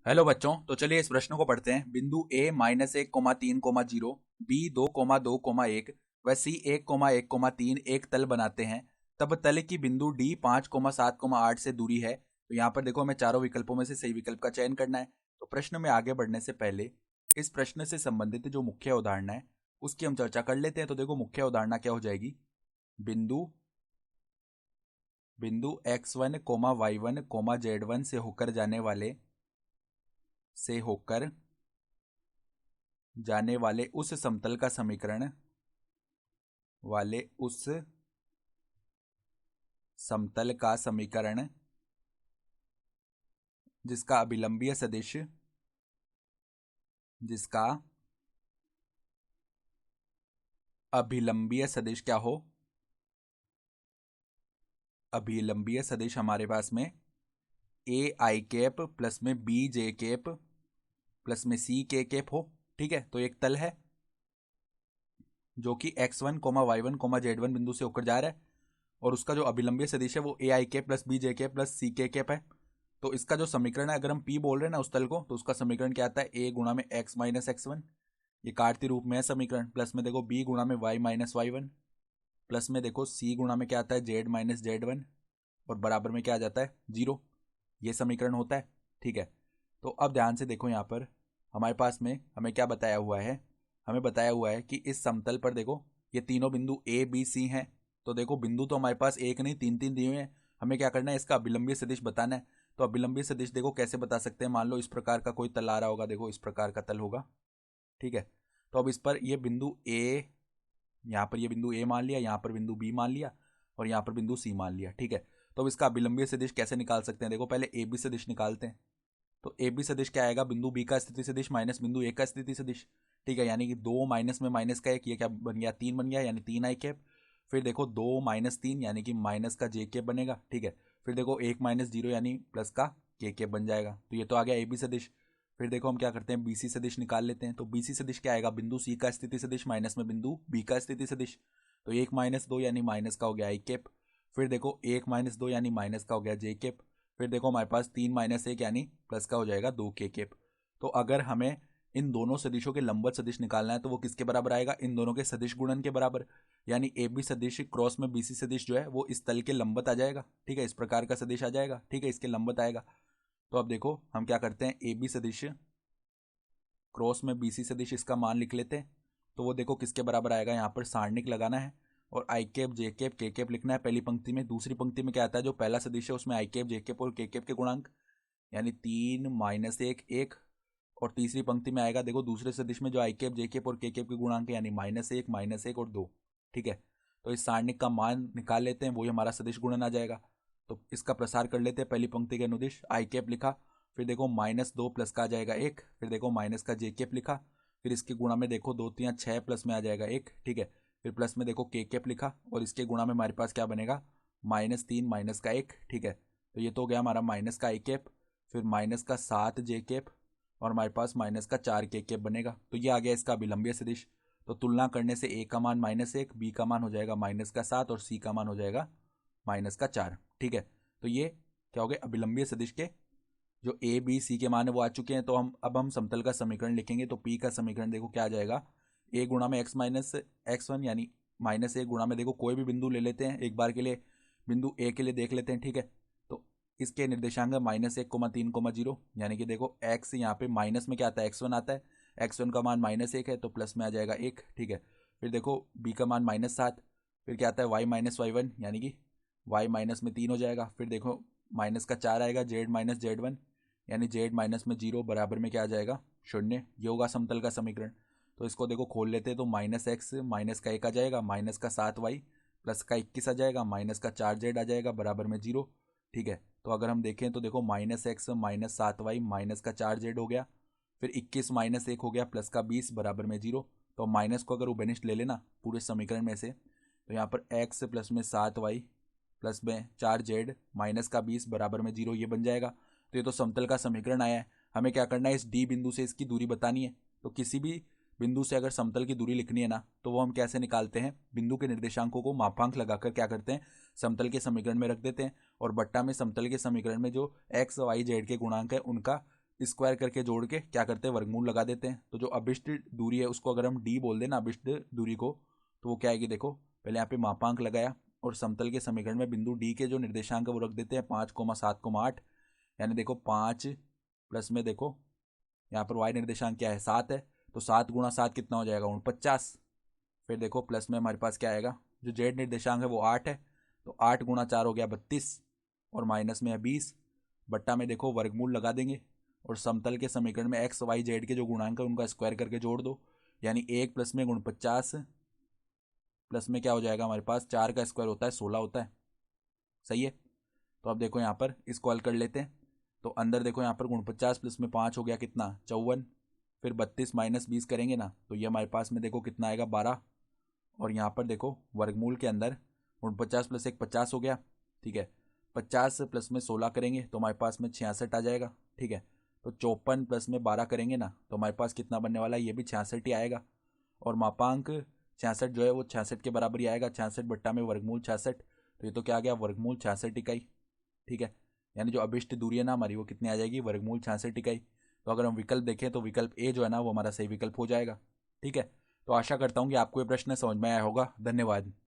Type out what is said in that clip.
Hello बच्चों, तो चलिए इस प्रश्न को पढ़ते हैं। बिंदु ए -1,3,0, बी 2,2,1 व सी 1,1,3 एक तल बनाते हैं। तब तल की बिंदु डी 5,7,8 से दूरी है। तो यहाँ पर देखो, हमें चारों विकल्पों में से सही विकल्प का चयन करना है। तो प्रश्न में आगे बढ़ने से पहले इस प्रश्न से संबंधित जो मुख्य उदाहरण है उसकी हम चर्चा कर लेते हैं। तो देखो, मुख्य उदाहरण क्या हो जाएगी। बिंदु बिंदु x1, y1, z1 से होकर जाने वाले उस समतल का समीकरण जिसका अभिलंबीय सदिश क्या हो। अभिलंबीय सदिश हमारे पास में ए आई कैप प्लस में बी जे कैप प्लस में सी के कैप हो। ठीक है, तो एक तल है जो कि x1, y1, z1 बिंदु से होकर जा रहा है और उसका जो अभिलंबीय सदिश है वो A I cap plus B J cap plus C K cap है। तो इसका जो समीकरण है, अगर हम p बोल रहे हैं ना उस तल को, तो उसका समीकरण क्या आता है, a गुणा में x माइनस x1, ये काटती रूप में है समीकरण, प्लस में देखो b गुणा में y माइनस y1, प्लस में देखो c गुणा में क्या आता है, z माइनस z1, और बराबर में क्या आ जाता है, 0। ये समीकरण होता है। ठीक है, तो अब ध्यान से देखो, यहाँ पर हमारे पास में हमें क्या बताया हुआ है। हमें बताया हुआ है कि इस समतल पर देखो ये तीनों बिंदु ए बी सी हैं। तो देखो, बिंदु तो हमारे पास एक नहीं तीन तीन दिए हुए हैं। हमें क्या करना है, इसका अभिलंबीय सदिश बताना है। तो अभिलंबीय सदिश देखो कैसे बता सकते हैं। मान लो इस प्रकार का कोई तल आ रहा होगा, देखो इस प्रकार का तल होगा। ठीक है, तो अब इस पर ये बिंदु ए, यहाँ पर ये बिंदु ए मान लिया, यहाँ पर बिंदु बी मान लिया और यहाँ पर बिंदु सी मान लिया। ठीक है, तो अब इसका अभिलंबीय सदिश कैसे निकाल सकते हैं। देखो, पहले ए बी सदिश निकालते हैं। तो ए बी सदिश क्या आएगा, बिंदु बी का स्थिति सदिश माइनस बिंदु ए का स्थिति सदिश। ठीक है, यानी कि 2 माइनस में माइनस का 1, ये क्या बन गया, 3 बन गया, यानी 3 आई कैप। फिर देखो 2 माइनस 3 यानी कि माइनस का जे कैप बनेगा। ठीक है, फिर देखो 1 माइनस 0 यानी प्लस का के कैप बन जाएगा। तो ये तो आ गया ए बी सदिश। फिर देखो हम क्या करते हैं, बी सी सदिश निकाल लेते हैं। तो बी सी सदिश क्या आएगा, बिंदु सी का स्थिति सदिश माइनस में बिंदु बी का स्थिति सदिश। तो 1 माइनस 2 यानी माइनस का हो गया आई कैप। फिर देखो 1 माइनस 2 यानी माइनस का हो गया जे कैप। फिर देखो हमारे पास 3 माइनस 1 यानी प्लस का हो जाएगा 2 के कैप। तो अगर हमें इन दोनों सदिशों के लंबवत सदिश निकालना है तो वो किसके बराबर आएगा, इन दोनों के सदिश गुणन के बराबर। यानी ए बी सदिश क्रॉस में बी सी सदिश जो है वो इस तल के लंबवत आ जाएगा। ठीक है, इस प्रकार का सदिश आ जाएगा। ठीक है, इसके लंबवत आएगा। तो अब देखो हम क्या करते हैं, ए बी सदिश क्रॉस में बी सी सदिश, इसका मान लिख लेते हैं। तो वो देखो किसके बराबर आएगा, यहाँ पर सारणिक लगाना है और आई कैप जे कैप के कैप लिखना है पहली पंक्ति में। दूसरी पंक्ति में क्या आता है, जो पहला सदिश है उसमें आई कैप जे कैप और के कैप के गुणांक, यानी 3 माइनस 1 1। और तीसरी पंक्ति में आएगा देखो दूसरे सदिश में जो आई कैप जे कैप और के कैप के गुणांक है, यानी माइनस एक और 2। ठीक है, तो इस सारणिक का मान निकाल लेते हैं, वही हमारा सदिश गुणन आ जाएगा। तो इसका प्रसार कर लेते हैं, पहली पंक्ति के अनुदिश आई कैप लिखा, फिर देखो -2 प्लस का आ जाएगा 1, फिर देखो माइनस का जे कैप लिखा, फिर इसके गुणा में देखो 2 3 6 प्लस में आ जाएगा 1। ठीक है, फिर प्लस में देखो के कैप लिखा और इसके गुणा में हमारे पास क्या बनेगा, -3 माइनस का 1। ठीक है, तो ये तो हो गया हमारा माइनस का आई कैप, फिर माइनस का 7 जे कैप और हमारे पास माइनस का 4 के कैप बनेगा। तो ये आ गया इसका अभिलंबीय सदिश। तो तुलना करने से ए का मान -1, बी का मान हो जाएगा -7 और सी का मान हो जाएगा -4। ठीक है, तो ये क्या हो गया, अभिलंबीय सदिश के जो ए बी सी के मान है वो आ चुके हैं। तो हम समतल का समीकरण लिखेंगे। तो पी का समीकरण देखो क्या आ जाएगा, ए गुणा में एक्स माइनस x1 यानी -1 गुणा में देखो कोई भी बिंदु ले लेते हैं एक बार के लिए, बिंदु ए के लिए देख लेते हैं। ठीक है, तो इसके निर्देशांक -1,3,0, यानी कि देखो x यहाँ पे माइनस में क्या आता है, x1 आता है। x1 का मान -1 है तो प्लस में आ जाएगा 1। ठीक है, फिर देखो b का मान -7, फिर क्या आता है y माइनस y1 यानी कि y माइनस में 3 हो जाएगा। फिर देखो माइनस का 4 आएगा, z माइनस z1 यानी z माइनस में 0 बराबर में क्या आ जाएगा, 0। ये होगा समतल का समीकरण। तो इसको देखो खोल लेते हैं, तो -x माइनस का 1 आ जाएगा, माइनस का 7y प्लस का 21 आ जाएगा, माइनस का 4z आ जाएगा बराबर में 0। ठीक है, तो अगर हम देखें तो देखो -x माइनस 7y माइनस का 4z हो गया, फिर 21 माइनस 1 हो गया प्लस का 20 बराबर में 0। तो माइनस को अगर उभयनिष्ठ ले लेना पूरे समीकरण में से, तो यहाँ पर x प्लस में 7y प्लस में 4z माइनस का 20 बराबर में 0 ये बन जाएगा। तो ये तो समतल का समीकरण आया है। हमें क्या करना है, इस डी बिंदु से इसकी दूरी बतानी है। तो किसी भी बिंदु से अगर समतल की दूरी लिखनी है ना, तो वो हम कैसे निकालते हैं, बिंदु के निर्देशांकों को मापांक लगाकर क्या करते हैं, समतल के समीकरण में रख देते हैं और बट्टा में समतल के समीकरण में जो एक्स वाई जेड के गुणांक है उनका स्क्वायर करके जोड़ के क्या करते हैं, वर्गमूल लगा देते हैं। तो जो अभिष्ट दूरी है उसको अगर हम डी बोल दें ना, अभिष्ट दूरी को, तो वो क्या आएगी, देखो पहले यहाँ पे मापांक लगाया और समतल के समीकरण में बिंदु डी के जो निर्देशांक है वो रख देते हैं 5,7,8, यानी देखो 5 प्लस में देखो यहाँ पर वाई निर्देशांक क्या है 7 है, तो 7 गुणा 7 कितना हो जाएगा 49। फिर देखो प्लस में हमारे पास क्या आएगा, जो जेड निर्देशांक है वो 8 है, तो 8 गुणा 4 हो गया 32, और माइनस में है 20, बट्टा में देखो वर्गमूल लगा देंगे और समतल के समीकरण में एक्स वाई जेड के जो गुणांक है उनका स्क्वायर करके जोड़ दो, यानी 1 प्लस में गुण 50 प्लस में क्या हो जाएगा हमारे पास, 4 का स्क्वायर होता है 16 होता है। सही है। तो अब देखो यहाँ पर इसको हल कर लेते हैं। तो अंदर देखो यहाँ पर गुण 50 प्लस में 5 हो गया कितना 54, फिर 32 माइनस 20 करेंगे ना, तो ये हमारे पास में देखो कितना आएगा 12, और यहाँ पर देखो वर्गमूल के अंदर गुण 50 प्लस 1 50 हो गया, ठीक है। 50 प्लस में 16 करेंगे तो हमारे पास में 66 आ जाएगा, ठीक है। तो 54 प्लस में 12 करेंगे ना, तो हमारे पास कितना बनने वाला है, ये भी 66 ही आएगा। और मापांक 66 जो है वो 66 के बराबर ही आएगा, 66 बट्टा में वर्गमूल 66, तो ये तो क्या आ गया, वर्गमूल 66 इकाई, ठीक है। यानी जो अभिष्ट दूरी है ना हमारी वो कितनी आ जाएगी, वर्गमूल 66 इकाई। तो अगर हम विकल्प देखें तो विकल्प ए जो है ना वो हमारा सही विकल्प हो जाएगा, ठीक है। तो आशा करता हूँ कि आपको ये प्रश्न समझ में आया होगा। धन्यवाद।